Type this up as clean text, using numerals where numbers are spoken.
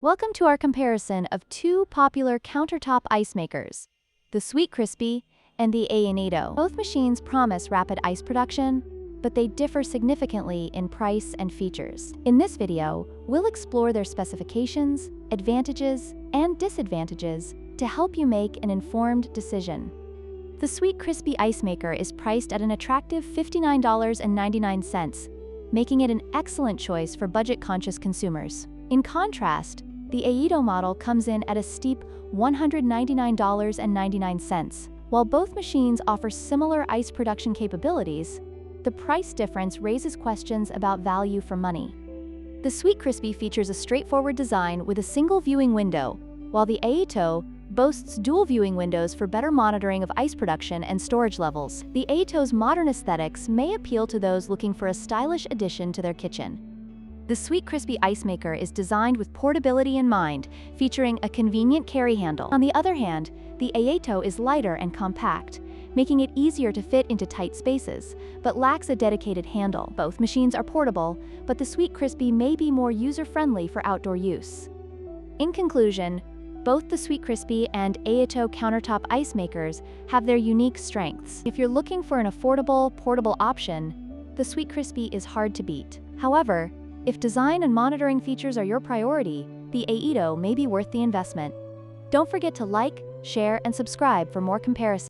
Welcome to our comparison of two popular countertop ice makers, the Sweetcrispy and the Aeitto. Both machines promise rapid ice production, but they differ significantly in price and features. In this video, we'll explore their specifications, advantages, and disadvantages to help you make an informed decision. The Sweetcrispy ice maker is priced at an attractive $59.99, making it an excellent choice for budget-conscious consumers. In contrast, the Aeitto model comes in at a steep $199.99. While both machines offer similar ice production capabilities, the price difference raises questions about value for money. The Sweetcrispy features a straightforward design with a single viewing window, while the Aeitto boasts dual viewing windows for better monitoring of ice production and storage levels. The Aeitto's modern aesthetics may appeal to those looking for a stylish addition to their kitchen. The Sweetcrispy ice maker is designed with portability in mind, featuring a convenient carry handle. On the other hand, the Aeitto is lighter and compact, making it easier to fit into tight spaces, but lacks a dedicated handle. Both machines are portable, but the Sweetcrispy may be more user-friendly for outdoor use. In conclusion, both the Sweetcrispy and Aeitto countertop ice makers have their unique strengths. If you're looking for an affordable, portable option, the Sweetcrispy is hard to beat. However, if design and monitoring features are your priority, the Aeitto may be worth the investment. Don't forget to like, share, and subscribe for more comparisons.